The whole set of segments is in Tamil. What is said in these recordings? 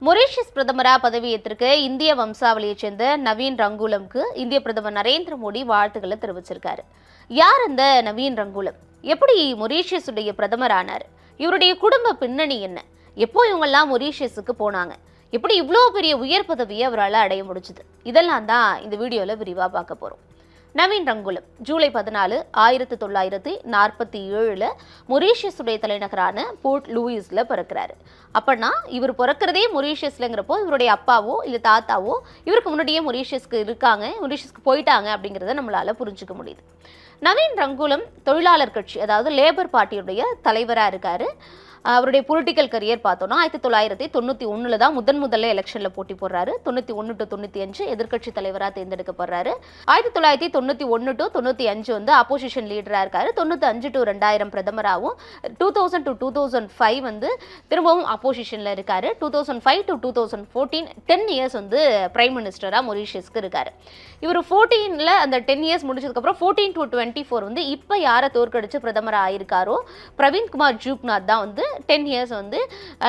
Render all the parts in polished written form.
மொரீஷியஸ் பிரதமரா பதவியேற்றிருக்க இந்திய வம்சாவளியைச் சேர்ந்த நவீன் ரங்கூலம்க்கு இந்திய பிரதமர் நரேந்திர மோடி வாழ்த்துக்களை தெரிவிச்சிருக்காரு. யார் அந்த நவீன் ரங்கூலம்? எப்படி மொரீஷியஸுடைய பிரதமர் ஆனார்? இவருடைய குடும்ப பின்னணி என்ன? எப்போ இவங்கெல்லாம் மொரீஷியஸுக்கு போனாங்க? எப்படி இவ்வளோ பெரிய உயர் பதவியை அவரால் அடைய முடிச்சுது? இதெல்லாம் தான் இந்த வீடியோவில் விரிவாக பார்க்க போகிறோம். நவீன் ரங்கூலம் ஜூலை 14, 1947 மொரீஷியஸுடைய தலைநகரான போர்ட் லூயிஸ்ல பிறக்கிறாரு. அப்பனா இவர் பிறக்கிறதே மொரீஷியஸ்லங்கிறப்போ இவருடைய அப்பாவோ இல்லை தாத்தாவோ இவருக்கு முன்னாடியே மொரீஷியஸ்க்கு இருக்காங்க, மொரீஷியஸ்க்கு போயிட்டாங்க அப்படிங்கிறத நம்மளால புரிஞ்சுக்க முடியுது. நவீன் ரங்கூலம் தொழிலாளர் கட்சி, அதாவது லேபர் பார்ட்டியுடைய தலைவராக இருக்காரு. அவருடைய பொலிட்டிக்கல் கரியர் பார்த்தோம்னா 1991 தான் முதல்ல எலெக்ஷனில் போட்டி போடுறாரு. 91 to 95 எதிர்க்கட்சி தலைவராக தேர்ந்தெடுக்கப்படுறாரு. 1991 to 95 வந்து அப்போசிஷன் லீடராக இருக்காரு. 95 to 2000 பிரதமராகவும், 2000 to 2005 வந்து திரும்பவும் அப்போசிஷனில் இருக்காரு. 2005 to 2014 10 இயர்ஸ் வந்து பிரைம் மினிஸ்டராக மொரீஷியஸ்க்கு இருக்காரு. இவர் 14ல் அந்த 10 இயர்ஸ் முடிச்சதுக்கப்புறம் 14 to 24 வந்து இப்போ யாரை தோற்கடிச்சு பிரதமராக ஆயிருக்காரோ பிரவீன் குமார் ஜூக்நாத் தான் வந்து 10 இயர்ஸ் வந்து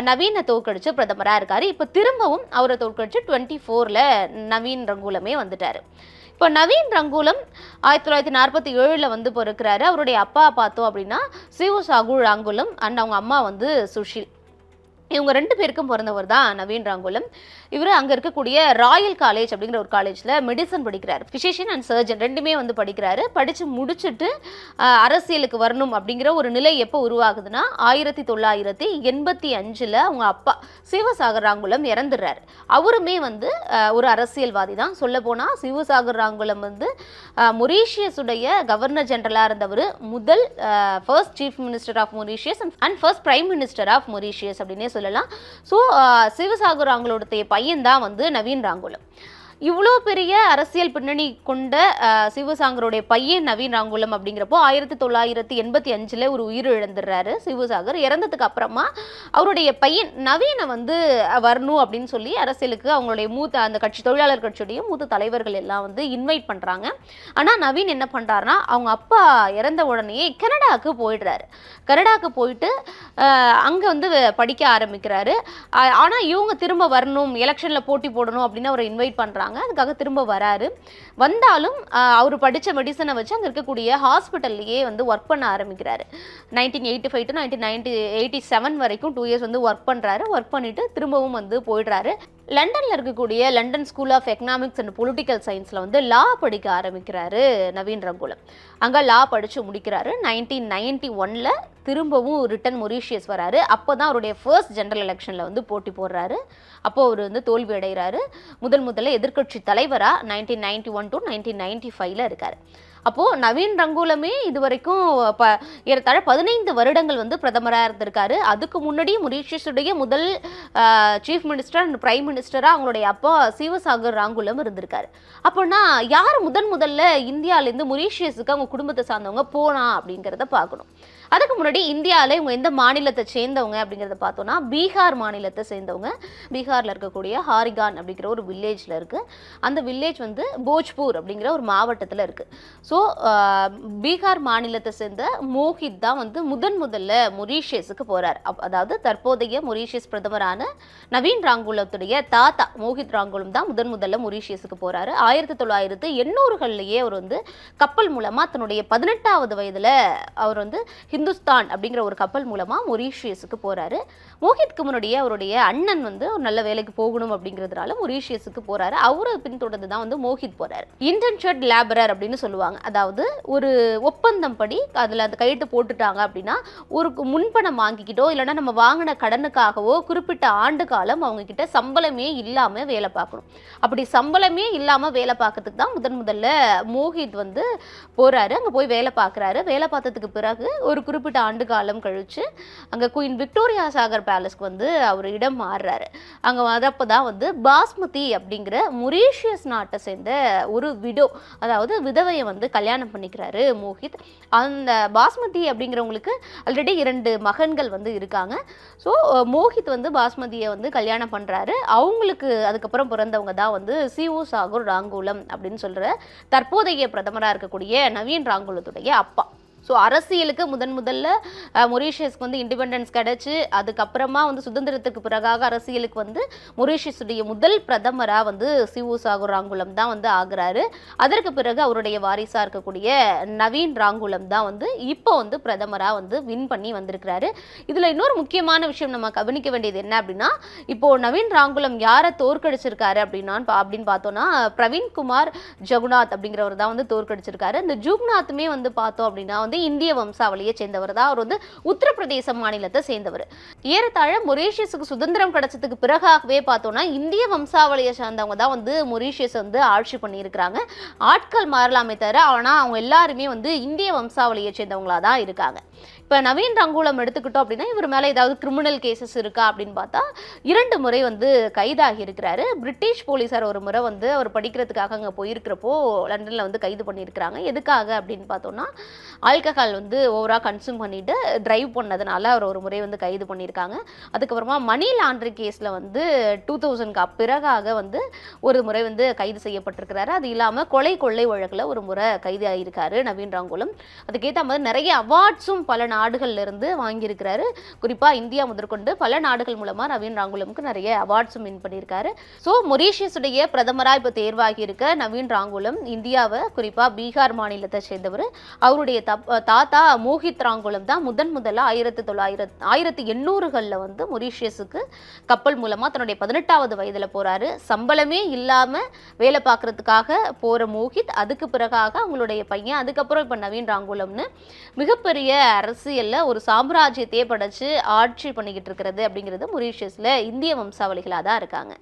நவீனை தோற்கடிச்சு பிரதமராக இருக்காரு. இப்போ திரும்பவும் அவரை தோற்கடிச்சு 24ல் நவீன் ரங்கூலமே வந்துட்டாரு. இப்போ நவீன் ரங்கூலம் 1947 வந்து பிறக்கிறாரு. அவருடைய அப்பா பார்த்தோம் அப்படின்னா சிவசாகு ரங்கூலம் அண்ட் அவங்க அம்மா வந்து சுஷில். இவங்க 2 பேருக்கும் பிறந்தவர் தான் நவீன் ரங்கூலம். இவர் அங்கே இருக்கக்கூடிய ராயல் காலேஜ் அப்படிங்கிற ஒரு காலேஜில் மெடிசன் படிக்கிறார். ஃபிசிஷியன் அண்ட் சர்ஜன் ரெண்டுமே வந்து படிக்கிறாரு. படித்து முடிச்சுட்டு அரசியலுக்கு வரணும் அப்படிங்கிற ஒரு நிலை எப்போ உருவாகுதுன்னா 1985 அவங்க அப்பா சிவசாகர் ரங்கூலம் இறந்துடுறாரு. அவருமே வந்து ஒரு அரசியல்வாதி தான். சொல்ல போனால் சிவசாகர் ரங்கூலம் வந்து மொரீஷியஸுடைய கவர்னர் ஜெனரலாக இருந்தவர். முதல் first chief minister of Mauritius and first prime minister of Mauritius அப்படின்னே சொல்லலாம். ஸோ சிவசாகர் ரங்கூலோடைய பையன் தான் வந்து நவீன் ரங்கூலம். இவ்வளோ பெரிய அரசியல் பின்னணி கொண்ட சிவசாகருடைய பையன் நவீன் ரங்கூலம் அப்படிங்கிறப்போ 1985 ஒரு உயிர் இழந்துடுறாரு சிவசாகர். இறந்ததுக்கு அப்புறமா அவருடைய பையன் நவீனை வந்து வரணும் அப்படின்னு சொல்லி அரசியலுக்கு அவங்களுடைய மூத்த அந்த கட்சி தொழிலாளர் கட்சியுடைய மூத்த தலைவர்கள் எல்லாம் வந்து இன்வைட் பண்ணுறாங்க. ஆனால் நவீன் என்ன பண்ணுறாருனா அவங்க அப்பா இறந்த உடனே கனடாவுக்கு போயிடுறாரு. கனடாவுக்கு போயிட்டு அங்கே வந்து படிக்க ஆரம்பிக்கிறாரு. ஆனால் இவங்க திரும்ப வரணும், எலெக்ஷனில் போட்டி போடணும் அப்படின்னு அவரை இன்வைட் பண்ணுறாங்க. அதுக்காக திரும்ப வராரு. வந்தாலும் அவர் படித்த மெடிசனை வச்சு அங்கே இருக்கக்கூடிய ஹாஸ்பிட்டல்லையே வந்து ஒர்க் பண்ண ஆரம்பிக்கிறாரு. 1985 to 1987 வரைக்கும் 2 இயர்ஸ் வந்து ஒர்க் பண்ணுறாரு. ஒர்க் பண்ணிட்டு திரும்பவும் வந்து போயிடுறாரு. லண்டனில் இருக்கக்கூடிய London School of Economics and political சயின்ஸில் வந்து லா படிக்க ஆரம்பிக்கிறாரு நவீன் ரங்கூலம். அங்கே லா படித்து முடிக்கிறாரு. 1991 திரும்பவும் ரிட்டன் மொரீஷியஸ் வராரு. அப்போ தான் அவருடைய ஃபர்ஸ்ட் ஜெனரல் எலெக்ஷனில் வந்து போட்டி போடுறாரு. அப்போது அவர் வந்து தோல்வி அடைகிறாரு. முதல்ல எதிர்க்கட்சி தலைவராக 1991 to 1995 இருக்கார். அப்போது நவீன் ரங்கூலமே இது வரைக்கும் ஏறத்தாழ 15 வருடங்கள் வந்து பிரதமராக இருந்திருக்காரு. அதுக்கு முன்னாடி மொரீஷியஸுடைய முதல் சீஃப் மினிஸ்டர் அண்ட் பிரைம் மினிஸ்டராக அவங்களுடைய அப்பா சிவசாகர் ரங்கூலம் இருந்திருக்காரு. அப்போனா யார் முதல்ல இந்தியாவிலேருந்து மொரீஷியஸுக்கு அவங்க குடும்பத்தை சார்ந்தவங்க போனா அப்படிங்கிறத பார்க்கணும். அதுக்கு முன்னாடி இந்தியாவில் இவங்க எந்த மாநிலத்தை சேர்ந்தவங்க அப்படிங்கிறத பார்த்தோன்னா பீகார் மாநிலத்தை சேர்ந்தவங்க. பீகாரில் இருக்கக்கூடிய ஹாரிகான் அப்படிங்கிற ஒரு வில்லேஜில் இருக்குது. அந்த வில்லேஜ் வந்து போஜ்பூர் அப்படிங்கிற ஒரு மாவட்டத்தில் இருக்குது. ஸோ பீகார் மாநிலத்தை சேர்ந்த மோஹித் தான் வந்து முதல்ல மொரீஷியஸுக்கு போகிறார். அதாவது தற்போதைய மொரீஷியஸ் பிரதமரான நவீன் ரங்கூலத்துடைய தாத்தா மோஹித் ரங்கூலம் தான் முதல்ல மொரீஷியஸுக்கு போகிறாரு. 1980களிலேயே அவர் வந்து கப்பல் மூலமாக தன்னுடைய 18வது வயதில் அவர் வந்து ஹிந்துஸ்தான் அப்படிங்கிற ஒரு கப்பல் மூலமாக மொரீஷியஸுக்கு போகிறாரு. மோஹித்க்கு முன்னாடியே அவருடைய அண்ணன் வந்து ஒரு நல்ல வேலைக்கு போகணும் அப்படிங்கிறதுனால மொரீஷியஸுக்கு போகிறாரு. அவரை பின்தொடர்ந்து தான் வந்து மோஹித் போகிறாரு. இன்டென்ஷன்ட் லேபரர் அப்படின்னு சொல்லுவாங்க. அதாவது ஒரு ஒப்பந்தம் படி அதில் அந்த கையெழுத்து போட்டுட்டாங்க அப்படின்னா ஒரு முன்பணம் வாங்கிக்கிட்டோ இல்லைன்னா நம்ம வாங்கின கடனுக்காகவோ குறிப்பிட்ட ஆண்டு காலம் அவங்க கிட்ட சம்பளமே இல்லாமல் வேலை பார்க்கணும். அப்படி சம்பளமே இல்லாமல் வேலை பார்க்கறதுக்கு தான் முதல்ல மோஹித் வந்து போகிறாரு. அங்கே போய் வேலை பார்க்குறாரு. வேலை பார்த்ததுக்கு பிறகு ஒரு குறிப்பிட்ட ஆண்டு காலம் கழிச்சு அங்கே குயின் விக்டோரியா சாகர் பேலஸ்க்கு வந்து அவர் இடம் மாறுறாரு. அங்கே வரப்போ தான் வந்து பாஸ்மதி அப்படிங்கிற மொரீஷியஸ் நாட்டை சேர்ந்த ஒரு விடோ, அதாவது விதவையை வந்து கல்யாணம் பண்ணிக்கிறாரு மோஹித். அந்த பாஸ்மதி அப்படிங்கிறவங்களுக்கு ஆல்ரெடி 2 மகன்கள் வந்து இருக்காங்க. ஸோ மோஹித் வந்து பாஸ்மதியை வந்து கல்யாணம் பண்ணுறாரு. அவங்களுக்கு அதுக்கப்புறம் பிறந்தவங்க தான் வந்து சிவசாகர் ரங்கூலம் அப்படின்னு சொல்கிற தற்போதைய பிரதமராக இருக்கக்கூடிய நவீன் ரங்கூலத்துடைய அப்பா. ஸோ அரசியலுக்கு முதல்ல மொரீஷியஸ்க்கு வந்து இண்டிபெண்டன்ஸ் கிடைச்சு அதுக்கப்புறமா வந்து சுதந்திரத்துக்கு பிறகாக அரசியலுக்கு வந்து மொரீஷியஸுடைய முதல் பிரதமராக வந்து சிவு சாகுர் ராங்குலம் தான் வந்து ஆகுறாரு. அதற்கு பிறகு அவருடைய வாரிசாக இருக்கக்கூடிய நவீன் ராங்குலம் தான் வந்து இப்போ வந்து பிரதமராக வந்து வின் பண்ணி வந்திருக்கிறாரு. இதில் இன்னொரு முக்கியமான விஷயம் நம்ம கவனிக்க வேண்டியது என்ன அப்படின்னா, இப்போ நவீன் ராங்குலம் யாரை தோற்கடிச்சிருக்காரு அப்படின்னு பார்த்தோம்னா பிரவீன்குமார் ஜகுநாத் அப்படிங்கிறவர் தான் வந்து தோற்கடிச்சிருக்காரு. இந்த ஜுக்நாத்துமே வந்து பார்த்தோம் அப்படின்னா வந்து இந்திய வம்சாவளியை சேர்ந்தவர் தான். அவர் வந்து உத்தரப்பிரதேச மாநிலத்தை சேர்ந்தவர். ஏறத்தாழ மொரீஷியஸுக்கு சுதந்திரம் கிடைச்சதுக்கு பிறகாகவே பார்த்தோம்னா இந்திய வம்சாவளியை சார்ந்தவங்க தான் வந்து மொரீஷியஸ் வந்து ஆட்சி பண்ணியிருக்கிறாங்க. ஆட்கள் மாறலாமே தவிர ஆனால் அவங்க எல்லாருமே வந்து இந்திய வம்சாவளியை சேர்ந்தவங்களா தான் இருக்காங்க. இப்போ நவீன் ராங்குலம் எடுத்துக்கிட்டோம் அப்படின்னா இவர் மேலே ஏதாவது கிரிமினல் கேசஸ் இருக்கா அப்படின்னு பார்த்தா 2 முறை வந்து கைதாகி இருக்கிறாரு. பிரிட்டிஷ் போலீஸார் ஒரு முறை வந்து அவர் படிக்கிறதுக்காக அங்கே போயிருக்கிறப்போ லண்டனில் வந்து கைது பண்ணியிருக்கிறாங்க. எதுக்காக அப்படின்னு பார்த்தோம்னா ஆல்கஹால் வந்து ஓவராக கன்சியூம் பண்ணிட்டு டிரைவ் பண்ணதுனால அவர் ஒரு முறை வந்து கைது பண்ணியிருக்காங்க. அதுக்கப்புறமா மணி லாண்ட்ரி கேஸில் வந்து 2000க்கு பிறகாக வந்து ஒரு முறை வந்து கைது செய்யப்பட்டிருக்கிறாரு. அது இல்லாமல் கொள்ளை வழக்கில் ஒரு முறை கைது ஆகியிருக்காரு நவீன் ராங்குலம். அதுக்கேற்ற மாதிரி நிறைய அவார்ட்ஸும் பல நாடுகள்ல இருந்து வாங்கியிருக்கிறாரு. குறிப்பாக இந்தியா முதற்கொண்டு பல நாடுகள் மூலமாக நவீன் ராங்குலமுக்கு நிறைய அவார்ட்ஸும் வின் பண்ணியிருக்காரு. ஸோ மொரீஷியஸுடைய பிரதமராக இப்போ தேர்வாகி இருக்க நவீன் ராங்குலம் இந்தியாவை குறிப்பாக பீகார் மாநிலத்தை சேர்ந்தவர். அவருடைய தாத்தா மோஹித் ராங்குலம் தான் முதல்ல 1800களில் வந்து மொரீஷியஸுக்கு கப்பல் மூலமாக தன்னுடைய 18வது வயதில் போகிறாரு. சம்பளமே இல்லாமல் வேலை பார்க்குறதுக்காக போகிற மோஹித் அதுக்கு பிறகாக அவங்களுடைய பையன் அதுக்கப்புறம் இப்போ நவீன் ராங்குலம்னு மிகப்பெரிய அரசியலில் ஒரு சாம்ராஜ்யத்தையே படைச்சு ஆட்சி பண்ணிக்கிட்டு இருக்கிறது அப்படிங்கிறது மொரீஷியஸில் இந்திய வம்சாவளிகளாக தான் இருக்காங்க.